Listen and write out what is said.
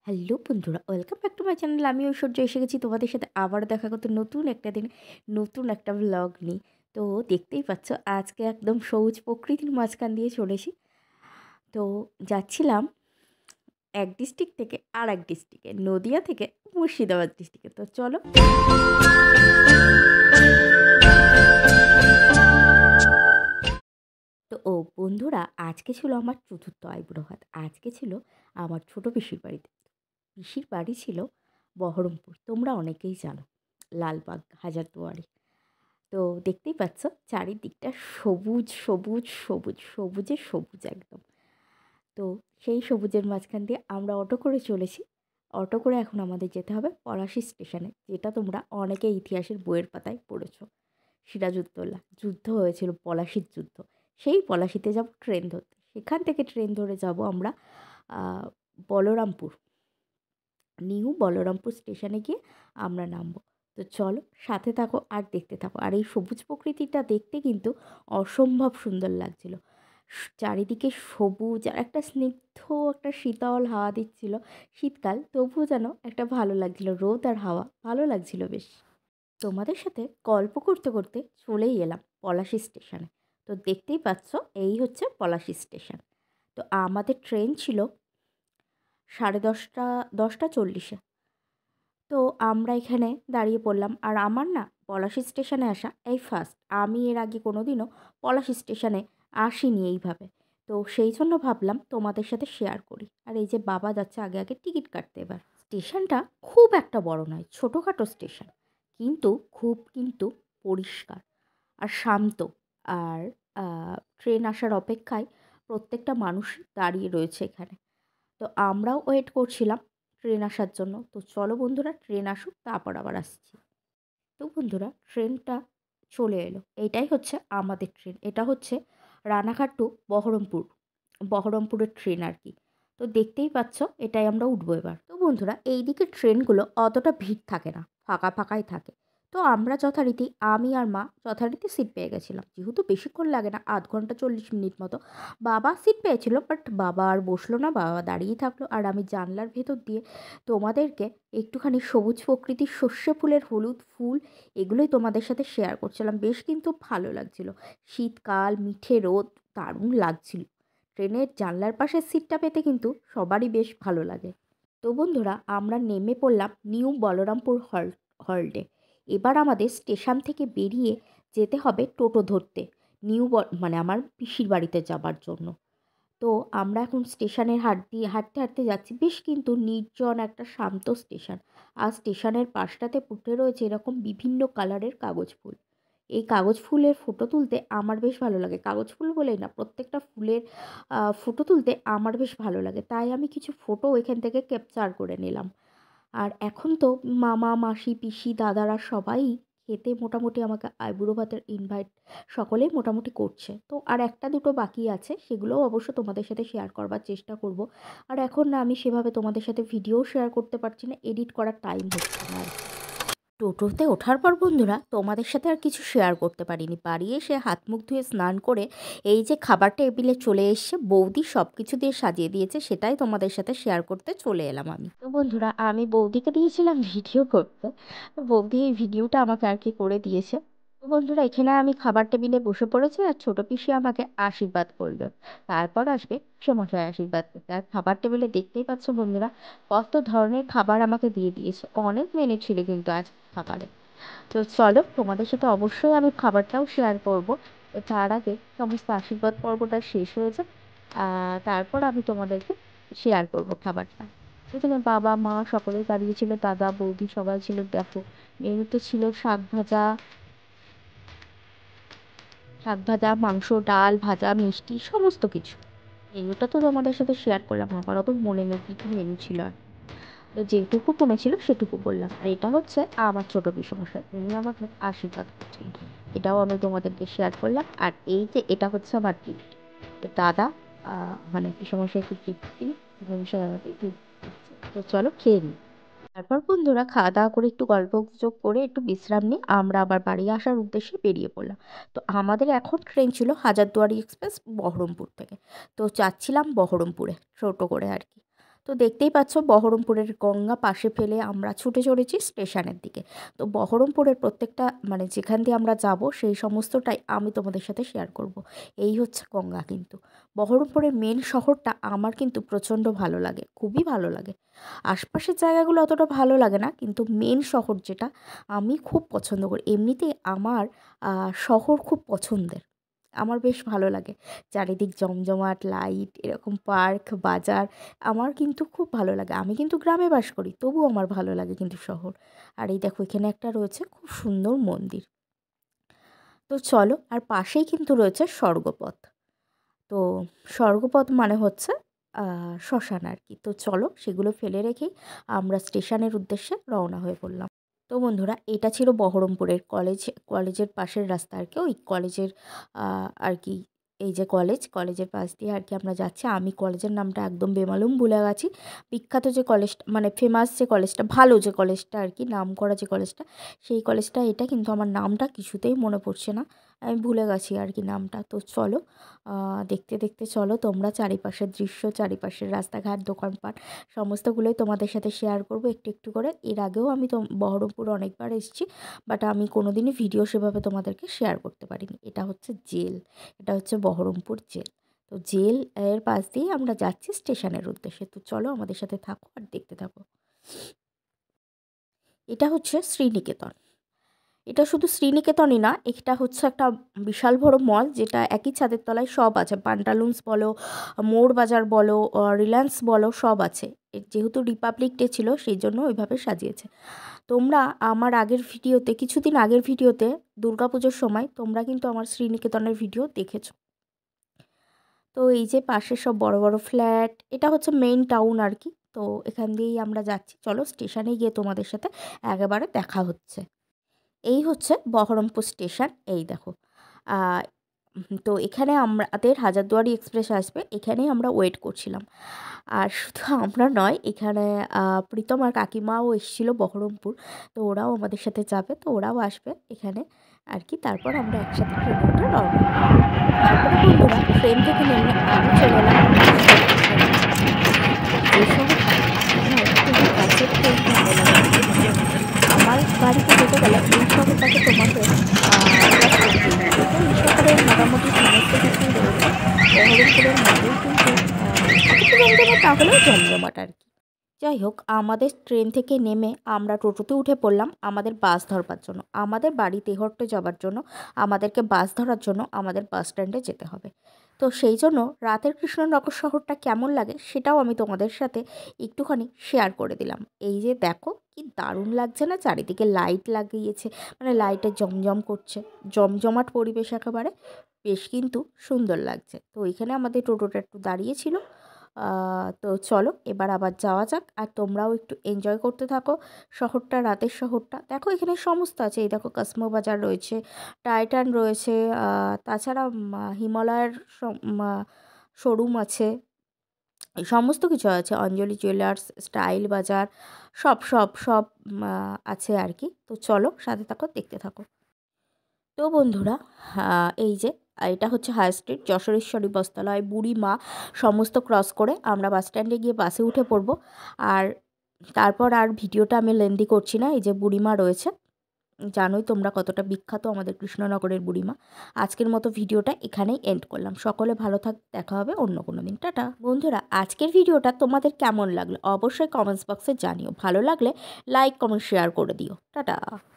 Hello বন্ধুরা, welcome back to my channel. আমি ঐশ্বর্য এসে গেছি তোমাদের সাথে আবার দেখা করতে নতুন একটা দিন, নতুন একটা ব্লগ নিয়ে। তো দেখতেই পাচ্ছ আজকে একদম সবুজ প্রকৃতির মাঝখান দিয়ে চলেছি। তো যাচ্ছিলাম এক ডিস্ট্রিক্ট থেকে আর এক ডিস্ট্রিক্টে, নদিয়া থেকে মুর্শিদাবাদ ডিস্ট্রিক্টে। তো চলো। তো বন্ধুরা, আজকে ছিল আমার চতুর্থ আইবুড়ো ভাত। আজকে ছিল আমার ছোট পিসির বাড়িতে। পিসির বাড়ি ছিল বহরমপুর, তোমরা অনেকেই জানো, লালবাগ হাজারদুয়ারি। তো দেখতেই পাচ্ছ চারিদিকটা সবুজ সবুজ সবুজ, সবুজে সবুজ একদম। তো সেই সবুজের মাঝখান দিয়ে আমরা অটো করে চলেছি। অটো করে এখন আমাদের যেতে হবে পলাশী স্টেশনে, যেটা তোমরা অনেকে ইতিহাসের বইয়ের পাতায় পড়েছো। সিরাজউদ্দৌলা যুদ্ধ হয়েছিল, পলাশীর যুদ্ধ। সেই পলাশীতে যাব ট্রেন ধরতে। সেখান থেকে ট্রেন ধরে যাব আমরা বলরামপুর, নিউ বলরামপুর স্টেশনে গিয়ে আমরা নামবো। তো চলো, সাথে থাকো আর দেখতে থাকো। আর এই সবুজ প্রকৃতিটা দেখতে কিন্তু অসম্ভব সুন্দর লাগছিল। চারিদিকে সবুজ আর একটা স্নিগ্ধ, একটা শীতল হাওয়া দিচ্ছিল। শীতকাল তবুও যেন একটা ভালো লাগছিল, রোদ আর হাওয়া ভালো লাগছিল বেশ। তোমাদের সাথে গল্প করতে করতে চলেই এলাম পলাশী স্টেশনে। তো দেখতেই পাচ্ছ এই হচ্ছে পলাশী স্টেশন। তো আমাদের ট্রেন ছিল 10:30, 10:40-এ। তো আমরা এখানে দাঁড়িয়ে পড়লাম। আর আমার না পলাশী স্টেশনে আসা এই ফার্স্ট। আমি এর আগে কোনো দিনও পলাশী স্টেশনে আসিনি এইভাবে। তো সেই জন্য ভাবলাম তোমাদের সাথে শেয়ার করি। আর এই যে বাবা যাচ্ছে আগে আগে টিকিট কাটতে। এবার স্টেশনটা খুব একটা বড় নয়, ছোটোখাটো স্টেশন, কিন্তু পরিষ্কার আর শান্ত। আর ট্রেন আসার অপেক্ষায় প্রত্যেকটা মানুষ দাঁড়িয়ে রয়েছে এখানে। তো আমরাও ওয়েট করছিলাম ট্রেন আসার জন্য। তো চলো বন্ধুরা, ট্রেন আসুক তারপর আবার আসছি। তো বন্ধুরা, ট্রেনটা চলে এলো। এইটাই হচ্ছে আমাদের ট্রেন। এটা হচ্ছে রানাঘাট টু বহরমপুর, বহরমপুরের ট্রেন আর কি। তো দেখতেই পাচ্ছ এটাই আমরা উঠবো এবার। তো বন্ধুরা, এই দিকের ট্রেনগুলো অতটা ভিড় থাকে না, ফাঁকা ফাঁকাই থাকে। তো আমরা যথারীতি, আমি আর মা যথারীতি সিট পেয়ে গেছিলাম। যেহেতু বেশিক্ষণ লাগে না, 1/2 ঘন্টা 40 মিনিট মতো। বাবা সিট পেয়েছিল, বাট বাবা আর বসলো না, বাবা দাঁড়িয়েই থাকলো। আর আমি জানলার ভেতর দিয়ে তোমাদেরকে একটুখানি সবুজ প্রকৃতির, সর্ষে ফুলের, হলুদ ফুল, এগুলোই তোমাদের সাথে শেয়ার করছিলাম। বেশ কিন্তু ভালো লাগছিল। শীতকাল, মিঠে রোদ, দারুণ লাগছিল। ট্রেনের জানলার পাশের সিটটা পেতে কিন্তু সবারই বেশ ভালো লাগে। তো বন্ধুরা, আমরা নেমে পড়লাম নিউ বলরামপুর হল্টে। এবার আমাদের স্টেশন থেকে বেরিয়ে যেতে হবে টোটো ধরতে, মানে আমার পিসির বাড়িতে যাবার জন্য। তো আমরা এখন স্টেশনের হাঁটতে হাঁটতে যাচ্ছি। বেশ কিন্তু নির্জন একটা শান্ত স্টেশন। আর স্টেশনের পাশটাতে ফুটে রয়েছে এরকম বিভিন্ন কালারের কাগজ ফুল। এই কাগজ ফুলের ফটো তুলতে আমার বেশ ভালো লাগে। কাগজ ফুল বলেই না, প্রত্যেকটা ফুলের ফটো তুলতে আমার বেশ ভালো লাগে। তাই আমি কিছু ফটো এখান থেকে ক্যাপচার করে নিলাম। আর এখন তো মামা, মাসি, পিসি, দাদারা সবাই খেতে মোটামুটি আমাকে আইবুড়ো ভাতের ইনভাইট সকলেই মোটামুটি করছে। তো আর একটা দুটো বাকি আছে, সেগুলোও অবশ্য তোমাদের সাথে শেয়ার করবার চেষ্টা করব। আর এখন না আমি সেভাবে তোমাদের সাথে ভিডিও শেয়ার করতে পারছি না, এডিট করার টাইম হচ্ছে না আর কি। টোটোতে ওঠার পর বন্ধুরা, তোমাদের সাথে আর কিছু শেয়ার করতে পারিনি। বাড়ি এসে হাত মুখ ধুয়ে স্নান করে এই যে খাবার টেবিলে চলে এসছে, বৌদি সব কিছু দিয়ে সাজিয়ে দিয়েছে, সেটাই তোমাদের সাথে শেয়ার করতে চলে এলাম আমি। তো বন্ধুরা, আমি বৌদিকে দিয়েছিলাম ভিডিও করতে। বৌদি এই ভিডিওটা আমাকে আর কি করে দিয়েছে। তো বন্ধুরা, এখানে আমি খাবার টেবিলে বসে পড়েছি আর ছোট পিসি আমাকে আশীর্বাদ করবে। তারপর আসবে সমস্যায় আশীর্বাদ করতে। আর খাবার টেবিলে দেখতেই পাচ্ছ বন্ধুরা, কত ধরনের খাবার আমাকে দিয়ে দিয়েছে। অনেক মেনু ছিল কিন্তু আজ খাবারে। তো চলো, তোমাদের সাথে অবশ্যই আমি খাবারটাও শেয়ার করব। তার আগে সমস্ত আশীর্বাদ পর্বটা শেষ হয়ে যাক, তারপর আমি তোমাদেরকে শেয়ার করব খাবারটা। এখানে বাবা মা সকলেই দাঁড়িয়েছিল, দাদা বৌদি সবাই ছিল। দেখো, মেনুতে ছিল শাক ভাজা, মাংস, ডাল, ভাজা, মিষ্টি, সমস্ত কিছু। মেনুটা তো তোমাদের সাথে শেয়ার করলাম, আমার অত মনে নেই কি কি মেনু ছিল। আর তো যেটুকু কমেছিল সেটুকু বললাম। আর এটা হচ্ছে আমার ছোট পিসমশাই, তিনি আমাকে আশীর্বাদ করছেন। এটাও আমি তোমাদেরকে শেয়ার করলাম। আর এই যে এটা হচ্ছে আমার গিফট। তো দাদা মানে পিসমশাইকে গিফট দিই, পিসমশাই আমাকে gift দিচ্ছে। তো চলো খেয়ে নিই। তারপর বন্ধুরা, খাওয়া দাওয়া করে একটু গল্প গুজব করে একটু বিশ্রাম নিয়ে আমরা আবার বাড়ি আসার উদ্দেশ্যে বেরিয়ে পড়লাম। তো আমাদের এখন ট্রেন ছিল হাজারদুয়ারি এক্সপ্রেস বহরমপুর থেকে। তো যাচ্ছিলাম বহরমপুরে টোটো করে আর কি। তো দেখতেই পাচ্ছ বহরমপুরের গঙ্গা পাশে ফেলে আমরা ছুটে চলেছি স্টেশনের দিকে। তো বহরমপুরের প্রত্যেকটা মানে যেখান দিয়ে আমরা যাব সেই সমস্তটাই আমি তোমাদের সাথে শেয়ার করব। এই হচ্ছে গঙ্গা কিন্তু। বহরমপুরের মেন শহরটা আমার কিন্তু প্রচণ্ড ভালো লাগে, খুবই ভালো লাগে। আশপাশের জায়গাগুলো অতটা ভালো লাগে না, কিন্তু মেন শহর যেটা আমি খুব পছন্দ করি। এমনিতেই আমার শহর খুব পছন্দের। আমার বেশ ভালো লাগে। চারিদিক জমজমাট লাইট, এরকম পার্ক, বাজার আমার কিন্তু খুব ভালো লাগে। আমি কিন্তু গ্রামে বাস করি, তবুও আমার ভালো লাগে কিন্তু শহর। আর এই দেখো এখানে একটা রয়েছে খুব সুন্দর মন্দির। তো চলো, আর পাশেই কিন্তু রয়েছে স্বর্গপথ। তো স্বর্গপথ মানে হচ্ছে শ্মশান আর কি। তো চলো সেগুলো ফেলে রেখেই আমরা স্টেশনের উদ্দেশ্যে রওনা হয়ে পড়লাম। তো বন্ধুরা, এটা ছিল বহরমপুরের কলেজের পাশের রাস্তা আর কি। ওই কলেজের আর কি, এই যে কলেজের পাশ দিয়ে আর কি আমরা যাচ্ছি। আমি কলেজের নামটা একদম বেমালুম ভুলে গেছি। বিখ্যাত যে কলেজটা, মানে ফেমাস যে কলেজটা, ভালো যে কলেজটা আর কি, নাম করা যে কলেজটা, সেই কলেজটা এটা। কিন্তু আমার নামটা কিছুতেই মনে পড়ছে না, আমি ভুলে গেছি আর কি নামটা। তো চলো দেখতে দেখতে চলো তোমরা চারিপাশের দৃশ্য, চারিপাশের রাস্তাঘাট, দোকানপাট সমস্তগুলোই তোমাদের সাথে শেয়ার করব একটু একটু করে। এর আগেও আমি তো বহরমপুর অনেকবার এসেছি, বাট আমি কোনোদিনই ভিডিও সেভাবে তোমাদেরকে শেয়ার করতে পারিনি। এটা হচ্ছে জেল, এটা হচ্ছে বহরমপুর জেল। তো জেল এর পাশ দিয়ে আমরা যাচ্ছি স্টেশনের উদ্দেশ্যে। তো চলো আমাদের সাথে থাকো আর দেখতে থাকো। এটা হচ্ছে শ্রীনিকেতন। এটা শুধু শ্রীনিকেতনই না, এটা হচ্ছে একটা বিশাল বড় মল, যেটা একই ছাদের তলায় সব আছে। পান্টালুন্স বলো, মোড় বাজার বলো, রিলায়েন্স বলো, সব আছে। যেহেতু রিপাবলিক ডে ছিল সেই জন্য ওইভাবে সাজিয়েছে। তোমরা আমার আগের ভিডিওতে, কিছুদিন আগের ভিডিওতে, দুর্গাপুজোর সময় তোমরা কিন্তু আমার শ্রীনিকেতনের ভিডিও দেখেছো। তো এই যে পাশে সব বড় বড় ফ্ল্যাট, এটা হচ্ছে মেইন টাউন আর কি। তো এখান দিয়েই আমরা যাচ্ছি। চলো স্টেশনে গিয়ে তোমাদের সাথে একেবারে দেখা হচ্ছে। এই হচ্ছে বহরমপুর স্টেশন, এই দেখো। তো এখানে আমাদের হাজারদুয়ারি এক্সপ্রেস আসবে, এখানেই আমরা ওয়েট করছিলাম। আর শুধু আমরা নয়, এখানে প্রীতম আর কাকিমাও এসেছিলো বহরমপুর, তো ওরাও আমাদের সাথে যাবে, তো ওরাও আসবে এখানে আর কি। তারপর আমরা একসাথে ট্রেনে উঠে রওনা হব। তারপরে বন্ধুরা ট্রেন থেকে নেমে আমি চলে এলাম যে শহরটা আমার খুবই কাছের ট্রেন ভালো লাগে। আমার বাড়িতে যেতে গেলে এই শহরটাকে তোমাকে ক্রস করতেই হবে। তো এই শহরের মোটামুটি সমস্ত কিছুই রয়েছে। বহরমপুরের মধ্যেই কিন্তু এতটা জমজমাট না হলেও জমজমাট আর কি। যাই হোক, আমাদের ট্রেন থেকে নেমে আমরা টোটোতে উঠে পড়লাম আমাদের বাস ধরবার জন্য। আমাদের বাড়ি তেহট্ট যাবার জন্য আমাদেরকে বাস ধরার জন্য আমাদের বাস স্ট্যান্ডে যেতে হবে। তো সেই জন্য রাতের কৃষ্ণনগর শহরটা কেমন লাগে সেটাও আমি তোমাদের সাথে একটুখানি শেয়ার করে দিলাম। এই যে দেখো কি দারুণ লাগছে না, চারিদিকে লাইট লাগিয়েছে, মানে লাইটে জমজম করছে, জমজমাট পরিবেশ একেবারে, বেশ কিন্তু সুন্দর লাগছে। তো এখানে আমাদের টোটোটা একটু দাঁড়িয়েছিল। তো চলো এবার আবার যাওয়া যাক, আর তোমরাও একটু এনজয় করতে থাকো শহরটা, রাতের শহরটা। দেখো এখানে সমস্ত আছে, এই দেখো কসমো বাজার রয়েছে, টাইটান রয়েছে, তাছাড়া হিমালয়ের শোরুম আছে, এই সমস্ত কিছু আছে, অঞ্জলি জুয়েলার্স, স্টাইল বাজার, সব সব সব আছে আর কি। তো চলো সাথে থাকো, দেখতে থাকো। তো বন্ধুরা, এই যে এটা হচ্ছে হাই স্ট্রিট, যশোরেশ্বরী বস্ত্রালয়, বুড়িমা সমস্ত ক্রস করে আমরা বাস স্ট্যান্ডে গিয়ে বাসে উঠে পড়বো। আর তারপর আর ভিডিওটা আমি লেন্দি করছি না। এই যে বুড়িমা রয়েছে, জানোই তোমরা কতটা বিখ্যাত আমাদের কৃষ্ণনগরের বুড়িমা। আজকের মতো ভিডিওটা এখানেই এন্ড করলাম। সকলে ভালো থাক, দেখা হবে অন্য কোনো দিন। টাটা বন্ধুরা, আজকের ভিডিওটা তোমাদের কেমন লাগলো অবশ্যই কমেন্টস বক্সে জানিও। ভালো লাগলে লাইক কমেন্ট শেয়ার করে দিও। টাটা।